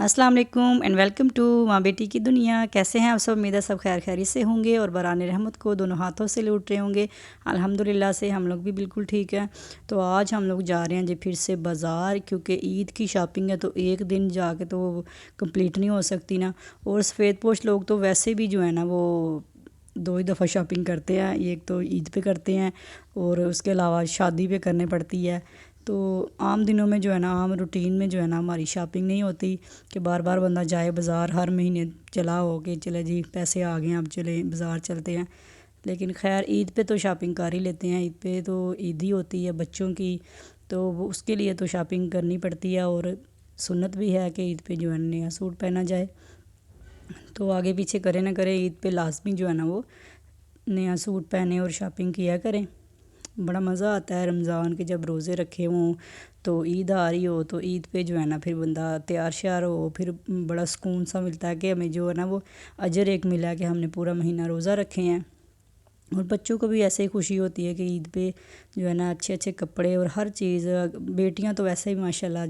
अस्सलाम वालेकुम and welcome to माँ बेटी की दुनिया। कैसे हैं आप सब? उम्मीद है सब खैर खैरियत से होंगे और बरान रहमत को दोनों हाथों से लूट रहे होंगे। अल्हम्दुलिल्लाह से हम लोग भी बिल्कुल ठीक हैं। तो आज हम लोग जा रहे हैं जी फिर से बाज़ार, क्योंकि ईद की शॉपिंग है तो एक दिन जाके तो वो कंप्लीट नहीं हो सकती ना। और सफ़ेद पोश लोग तो वैसे भी जो है ना वो दो ही दफ़ा शॉपिंग करते हैं, एक तो ईद पे करते हैं और उसके अलावा शादी पे करने पड़ती है। तो आम दिनों में जो है ना, आम रूटीन में जो है ना हमारी शॉपिंग नहीं होती कि बार बार बंदा जाए बाज़ार, हर महीने चला हो कि चले जी पैसे आ गए हैं अब चले बाज़ार चलते हैं। लेकिन खैर ईद पे तो शॉपिंग कर ही लेते हैं। ईद पे तो ईद ही होती है बच्चों की, तो वो उसके लिए तो शॉपिंग करनी पड़ती है। और सुन्नत भी है कि ईद पे जो है नया सूट पहना जाए। तो आगे पीछे करे ना करे, ईद पे लाजमी जो है ना वो नया सूट पहने और शॉपिंग किया करें। बड़ा मज़ा आता है रमज़ान के जब रोज़े रखे हों तो ईद आ रही हो तो ईद पे जो है ना फिर बंदा तैयार श्यार हो, फिर बड़ा सुकून सा मिलता है कि हमें जो है ना वो अजर एक मिला है कि हमने पूरा महीना रोज़ा रखे हैं। और बच्चों को भी ऐसे ही खुशी होती है कि ईद पे जो है ना अच्छे अच्छे कपड़े और हर चीज़। बेटियां तो वैसे ही माशाल्लाह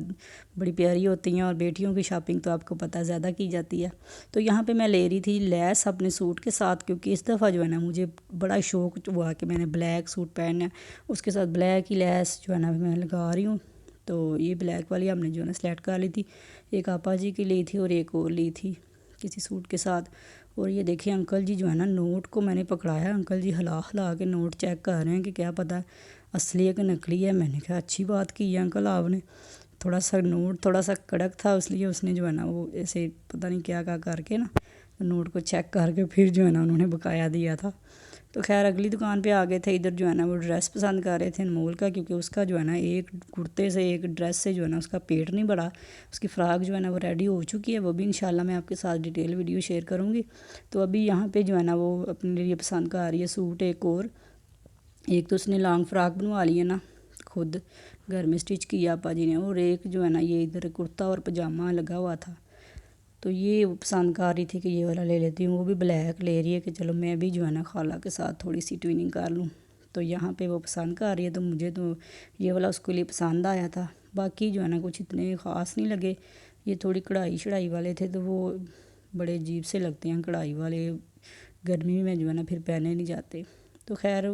बड़ी प्यारी होती हैं और बेटियों की शॉपिंग तो आपको पता है ज़्यादा की जाती है। तो यहाँ पे मैं ले रही थी लैस अपने सूट के साथ, क्योंकि इस दफ़ा जो है ना मुझे बड़ा शौक हुआ कि मैंने ब्लैक सूट पहनना है, उसके साथ ब्लैक ही लैस जो है ना मैं लगा रही हूँ। तो ये ब्लैक वाली हमने जो है ना सेलेक्ट कर ली थी। एक आपा जी की ली थी और एक और ली थी किसी सूट के साथ। और ये देखिए अंकल जी जो है ना, नोट को मैंने पकड़ाया, अंकल जी हिला हिला के नोट चेक कर रहे हैं कि क्या पता असली है कि नकली है। मैंने कहा अच्छी बात की है अंकल आपने। थोड़ा सा नोट थोड़ा सा कड़क था, इसलिए उसने जो है ना वो ऐसे पता नहीं क्या क्या करके ना नोट को चेक करके फिर जो है ना उन्होंने बकाया दिया था। तो खैर अगली दुकान पे आ गए थे। इधर जो है ना वो ड्रेस पसंद कर रहे थे अनमोल का, क्योंकि उसका जो है ना एक कुर्ते से एक ड्रेस से जो है ना उसका पेट नहीं बढ़ा। उसकी फ़्राक जो है ना वो रेडी हो चुकी है, वो भी इंशाल्लाह मैं आपके साथ डिटेल वीडियो शेयर करूँगी। तो अभी यहाँ पे जो है ना वो अपने लिए पसंद कर रही है सूट एक और। एक तो उसने लॉन्ग फ्रॉक बनवा ली है ना खुद घर में स्टिच किया आपा जी ने, और एक जो है ना ये इधर कुर्ता और पजामा लगा हुआ था। तो ये पसंद कर रही थी कि ये वाला ले लेती हूँ। वो भी ब्लैक ले रही है कि चलो मैं भी जो है ना खाला के साथ थोड़ी सी ट्विनिंग कर लूँ। तो यहाँ पे वो पसंद कर रही है, तो मुझे तो ये वाला उसके लिए पसंद आया था। बाकी जो है ना कुछ इतने ख़ास नहीं लगे। ये थोड़ी कढ़ाई शढ़ाई वाले थे तो वो बड़े अजीब से लगते हैं कढ़ाई वाले, गर्मी में जो है ना फिर पहने नहीं जाते। तो खैर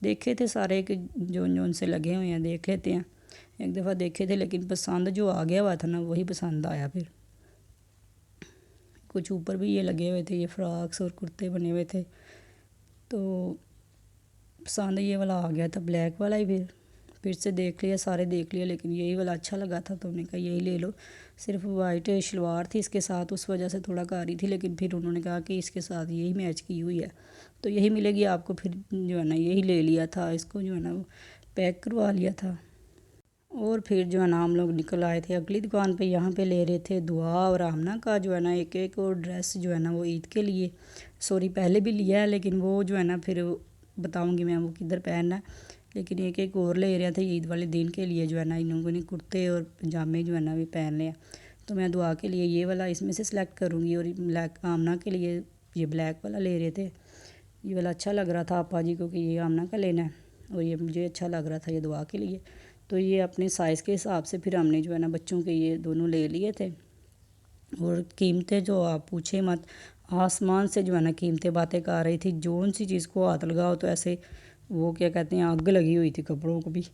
देखे थे सारे कि जो जो उनसे लगे हुए हैं देख लेते हैं। एक दफ़ा देखे थे लेकिन पसंद जो आ गया हुआ था ना वही पसंद आया। फिर कुछ ऊपर भी ये लगे हुए थे, ये फ्रॉक्स और कुर्ते बने हुए थे, तो पसंद ये वाला आ गया था ब्लैक वाला ही। फिर से देख लिया, सारे देख लिया, लेकिन यही वाला अच्छा लगा था तो हमने कहा यही ले लो। सिर्फ वाइट शलवार थी इसके साथ, उस वजह से थोड़ा कारी थी, लेकिन फिर उन्होंने कहा कि इसके साथ यही मैच की हुई है तो यही मिलेगी आपको। फिर जो है ना यही ले लिया था, इसको जो है ना पैक करवा लिया था। और फिर जो है ना हम लोग निकल आए थे अगली दुकान पे। यहाँ पे ले रहे थे दुआ और आमना का जो है ना एक एक और ड्रेस जो है ना वो ईद के लिए। सॉरी पहले भी लिया है लेकिन वो जो है ना फिर बताऊँगी मैं वो किधर पहनना है। लेकिन एक एक और ले रहे थे ईद वाले दिन के लिए जो है ना, इन लोगों ने कुर्ते और पजामे जो है ना भी पहन लिया। तो मैं दुआ के लिए ये वाला इसमें से सिलेक्ट करूँगी, और ब्लैक आमना के लिए ये ब्लैक वाला ले रहे थे। ये वाला अच्छा लग रहा था आपा जी को कि ये आमना का लेना है, और ये मुझे अच्छा लग रहा था ये दुआ के लिए। तो ये अपने साइज़ के हिसाब से फिर हमने जो है ना बच्चों के ये दोनों ले लिए थे। और कीमतें जो आप पूछे मत, आसमान से जो है ना कीमतें बातें कर रही थी। जौन सी चीज़ को हाथ लगाओ तो ऐसे वो क्या कहते हैं आग लगी हुई थी कपड़ों को भी।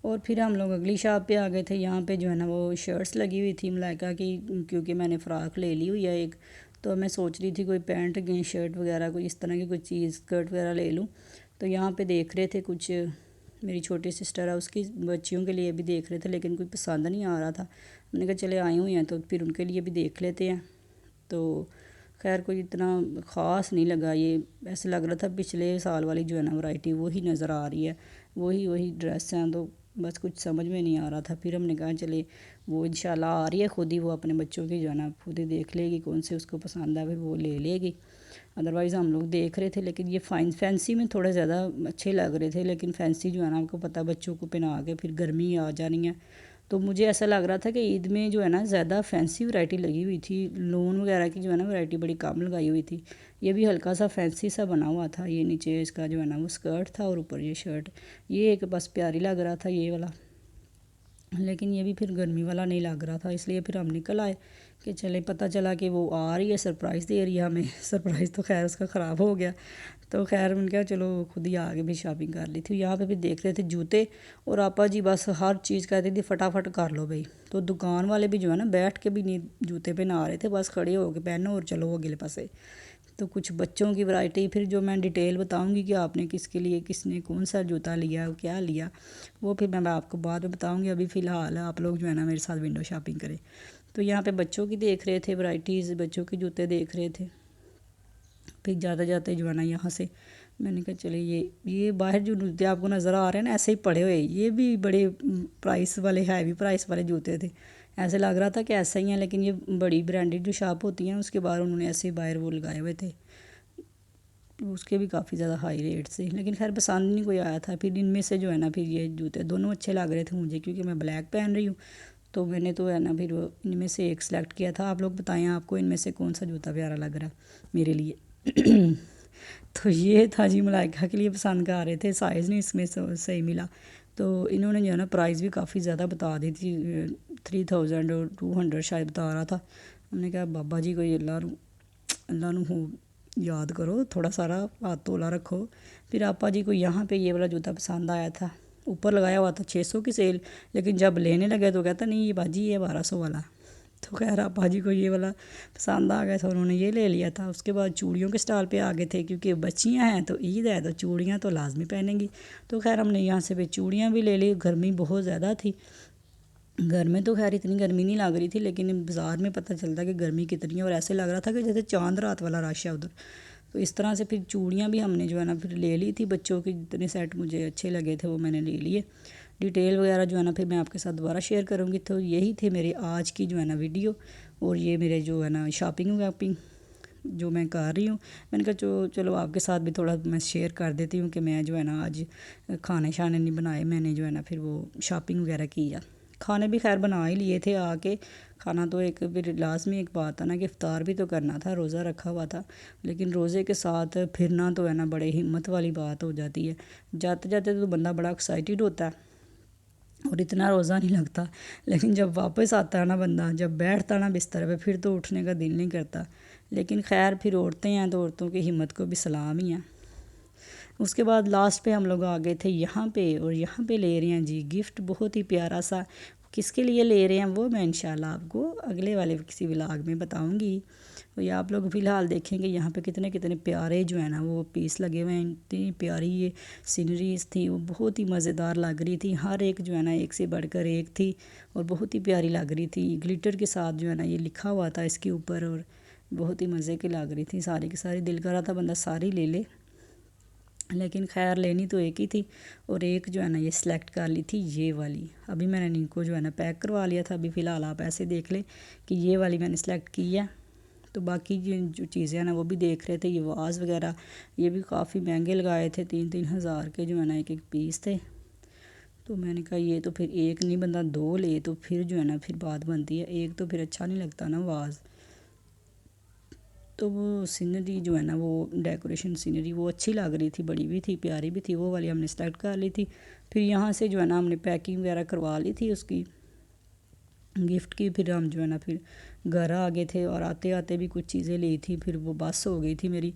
और फिर हम लोग अगली शॉप पे आ गए थे। यहाँ पे जो है ना वो शर्ट्स लगी हुई थी मलाइका की, क्योंकि मैंने फ़्राक ले ली हुई है एक। तो मैं सोच रही थी कोई पैंट शर्ट वगैरह कोई इस तरह की कोई चीज़ स्कर्ट वगैरह ले लूँ। तो यहाँ पे देख रहे थे कुछ, मेरी छोटी सिस्टर है उसकी बच्चियों के लिए भी देख रहे थे, लेकिन कोई पसंद नहीं आ रहा था। मैंने कहा चले आए हुए हैं तो फिर उनके लिए भी देख लेते हैं। तो खैर कोई इतना ख़ास नहीं लगा ये, ऐसे लग रहा था पिछले साल वाली जो है ना वैरायटी वही नज़र आ रही है, वही वही ड्रेस हैं। तो बस कुछ समझ में नहीं आ रहा था। फिर हमने कहा चले वो इंशाल्लाह आ रही है खुद ही, वो अपने बच्चों की जो है ना खुद ही देख लेगी कौन से उसको पसंद है फिर वो ले लेगी। अदरवाइज़ हम लोग देख रहे थे, लेकिन ये फैंसी में थोड़े ज़्यादा अच्छे लग रहे थे। लेकिन फैंसी जो है ना आपको पता बच्चों को पहना के फिर गर्मी आ जानी है। तो मुझे ऐसा लग रहा था कि ईद में जो है ना ज़्यादा फैंसी वैरायटी लगी हुई थी, लोन वगैरह की जो है ना वैरायटी बड़ी कम लगाई हुई थी। ये भी हल्का सा फैंसी सा बना हुआ था। ये नीचे इसका जो है ना वो स्कर्ट था और ऊपर ये शर्ट, ये एक बस प्यारी लग रहा था ये वाला। لیکن یہ بھی پھر گرمی والا نہیں لگ رہا تھا، اس لیے پھر ہم نکل آئے کہ چلے، پتہ چلا کہ وہ آ رہی ہے، سرپرائز دے رہی ہے ہمیں۔ سرپرائز تو خیر اس کا خراب ہو گیا، تو خیر ان کا چلو خود ہی آگے بھی شاپنگ کر لی تھی۔ یہاں پہ بھی دیکھ رہے تھے جوتے، اور آپا جی بس ہر چیز کہتی تھی پھٹافٹ کر لو بھائی، تو دکان والے بھی جو ہے نا بیٹھ کے بھی نہیں جوتے پہ نہ آ رہے تھے، بس کھڑے ہو کے پہنو اور چلو اگلے پاسے۔ تو کچھ بچوں کی ورائٹی پھر جو میں ڈیٹیل بتاؤں گی کہ آپ نے کس کے لیے، کس نے کون سا جوتا لیا، کیا لیا، وہ پھر میں آپ کو بعد میں بتاؤں گی۔ ابھی فی الحال آپ لوگ جو ہے نا میرے ساتھ ونڈو شاپنگ کریں۔ تو یہاں پہ بچوں کی دیکھ رہے تھے ورائٹیز، بچوں کے جوتے دیکھ رہے تھے۔ پھر جاتے جاتے جو ہے نا یہاں سے میں نے کہا چلے یہ باہر جو جوتے آپ کو نظر آ رہے ہیں نا ایسے ہی پڑے ہوئے، یہ بھی بڑے پرائس والے، ہیوی پرائس والے جوتے تھے، ایسے لگ رہا تھا کہ ایسا ہی ہیں، لیکن یہ بڑی برانڈیڈ جو شاپ ہوتی ہیں اس کے بعد انہوں نے ایسے باہر وہ لگائے ہوئے تھے، اس کے بھی کافی زیادہ ہائی ریٹ سے، لیکن خیر پسند نہیں کوئی آیا تھا۔ پھر ان میں سے جو ہے نا پھر یہ جوتے دونوں اچھے لگ رہے تھے مجھے، کیونکہ میں بلیک پہن رہی ہوں، تو میں نے تو ہے نا پھر ان میں سے ایک سلیکٹ کیا تھا۔ آپ لوگ بتائیں آپ کو ان میں سے کون سا جوتا پیارا لگ رہا ہے میرے لیے؟ تو یہ تھا جی ملائکہ کے لیے پسند کر رہے تھے، سائز نہیں اس میں صحیح ملا، تو انہوں نے جو ہے نا پرائز بھی کافی زیادہ بتا دی تھی، 3000 اور 200 شاید بتا رہا تھا۔ ہم نے کہا بابا جی کوئی اللہ نو یاد کرو، تھوڑا سارا ہاتھ تولا رکھو۔ پھر آپا جی کو یہاں پہ یہ والا جوتا پسند آیا تھا، اوپر لگایا ہوا تھا 600 کی سیل، لیکن جب لینے لگے تو کہتا نہیں یہ باجی یہ 1200 والا۔ تو خیر آپا جی کو یہ والا پسند آ گیا تھا، انہوں نے یہ لے لیا تھا۔ اس کے بعد چوڑیوں کے سٹال پہ آگے تھے، کیونکہ بچیاں ہیں تو عید ہے تو چوڑیاں تو لازمی پہنیں گی، تو خیر ہم نے یہاں سے بھی چوڑیاں بھی لے لی۔ گرمی بہت زیادہ تھی، گھر میں تو خیر اتنی گرمی نہیں لگ رہی تھی، لیکن بازار میں پتہ چلتا کہ گرمی کتنی ہے، اور ایسے لگ رہا تھا کہ جیسے چاند رات والا رش ہے ادھر۔ تو اس طرح سے پھر چوڑیاں بھی ہم نے جو ہے نا پھر لے لی تھی، بچوں کی جتنے سیٹ مجھے اچھے لگے تھے وہ میں نے لے لیے۔ ڈیٹیل وغیرہ جو ہے نا پھر میں آپ کے ساتھ دوبارہ شیئر کروں گی۔ تو یہی تھے میرے آج کی جو ہے نا ویڈیو، اور یہ میرے جو ہے نا شاپنگ جو میں کر رہی ہوں۔ میں نے کہا چلو آپ کے ساتھ بھی تھوڑا میں شیئر کر دیتی ہوں کہ میں جو ہے نا آج کھانے شانے نہیں بنائے، میں نے جو ہے نا پھر وہ شاپنگ وغیرہ کی ہے۔ کھانے بھی خیر بنا ہی لیے تھے آ کے، کھانا تو ایک پھر لازمی ایک بات تھا نا کہ افطار بھی تو کرنا تھا، روزہ رکھا ہوا تھا، لیکن روزے کے ساتھ پھرنا تو ہے نا بڑے ہمت والی بات ہو جاتی ہے۔ جاتے جاتے تو بندہ بڑا ایکسائٹیڈ ہوتا ہے اور اتنا روزہ نہیں لگتا، لیکن جب واپس آتا ہے نا بندہ، جب بیٹھتا نا بستر پہ، پھر تو اٹھنے کا دل نہیں کرتا۔ لیکن خیر پھر عورتیں ہیں تو عورتوں کی ہمت کو بھی سلام ہی ہے۔ اس کے بعد لاسٹ پہ ہم لوگ آ گئے تھے یہاں پہ، اور یہاں پہ لے رہے ہیں جی گفٹ، بہت ہی پیارا سا۔ کس کے لیے لے رہے ہیں وہ میں انشاءاللہ آپ کو اگلے والے کسی ولاگ میں بتاؤں گی۔ اور یہ آپ لوگ فی الحال دیکھیں گے یہاں پہ کتنے کتنے پیارے جو ہیں نا وہ پیس لگے ہوئے ہیں، اتنی پیاری یہ سینریز تھی، وہ بہت ہی مزیدار لگ رہی تھی، ہر ایک جو ہے نا ایک سے بڑھ کر ایک تھی، اور بہت ہی پیاری لگ رہی تھی۔ گلیٹر کے ساتھ جو ہے نا یہ لکھا ہوا تھا اس کے اوپر، اور بہت ہی مزے کی لگ رہی تھی، ساری کی ساری دل کر رہا تھا بندہ ساری لے لے، لیکن خیر لینی تو ایک ہی تھی، اور ایک جو ہے نا یہ سلیکٹ کر لی تھی یہ والی۔ ابھی میں نے ان کو جو ہے نا پیک کروا لیا تھا، ابھی فی الحال آپ ایسے دیکھ لیں کہ یہ والی میں نے سلیکٹ کی ہے۔ تو باقی جو چیزیں ہیں نا وہ بھی دیکھ رہے تھے، یہ واز وغیرہ یہ بھی کافی مہنگے لگائے تھے، 3,000 کے جو ہے نا ایک ایک پیس تھے۔ تو میں نے کہا یہ تو پھر ایک نہیں بندہ دو لے تو پھر جو ہے نا پھر بات بنتی ہے، ایک تو پھر اچھا نہیں لگتا نا واز۔ تو وہ سینری جو ہے نا وہ ڈیکوریشن سینری وہ اچھی لگ رہی تھی، بڑی بھی تھی پیاری بھی تھی، وہ والی ہم نے سلیکٹ کر لی تھی۔ پھر یہاں سے جو ہے نا ہم نے پیکنگ وغیرہ کروا لی تھی اس کی گفٹ کی، پھر ہم جو ہے نا پھر گھر آ گئے تھے، اور آتے آتے بھی کچھ چیزیں لی تھی، پھر وہ بس ہو گئی تھی میری،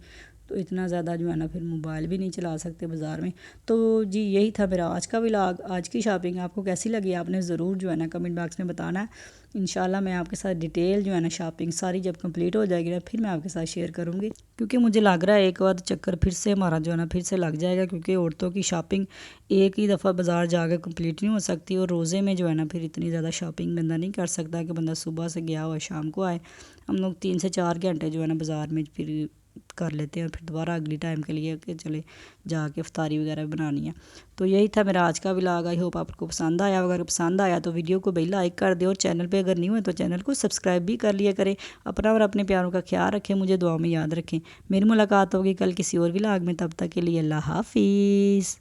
تو اتنا زیادہ جو ہے نا پھر موبائل بھی نہیں چلا سکتے بازار میں۔ تو جی یہی تھا میرا آج کا ولاگ، آج کی شاپنگ آپ کو کیسی لگی آپ نے ضرور جو ہے نا کمنٹ باکس میں بتانا ہے۔ انشاءاللہ میں آپ کے ساتھ ڈیٹیل جو ہے نا شاپنگ ساری جب کمپلیٹ ہو جائے گی نا پھر میں آپ کے ساتھ شیئر کروں گی، کیونکہ مجھے لگ رہا ہے ایک بار چکر پھر سے ہمارا جو ہے نا پھر سے لگ جائے گا، کیونکہ عورتوں کی شاپنگ ایک ہی دفعہ بازار جا کے کمپلیٹ نہیں ہو سکتی، اور روزے میں جو ہے نا پھر اتنی زیادہ شاپنگ بندہ نہیں کر سکتا کہ بندہ صبح سے گیا ہوا شام کو آئے۔ ہم لوگ 3 سے 4 گھنٹے جو ہے نا بازار میں پھر کر لیتے ہیں، اور پھر دوبارہ اگلی ٹائم کے لیے کہ چلے جا کے افطاری وغیرہ بنانی ہے۔ تو یہی تھا میرا آج کا ولاگ، آئی ہوپ آپ کو پسند آیا، اگر پسند آیا تو ویڈیو کو بھی لائک کر دے، اور چینل پہ اگر نہیں ہوئے تو چینل کو سبسکرائب بھی کر لیا کریں۔ اپنا اور اپنے پیاروں کا خیال رکھیں، مجھے دعا میں یاد رکھیں۔ میری ملاقات ہوگی کل کسی اور ولاگ میں، تب تک کے لیے اللہ حافظ۔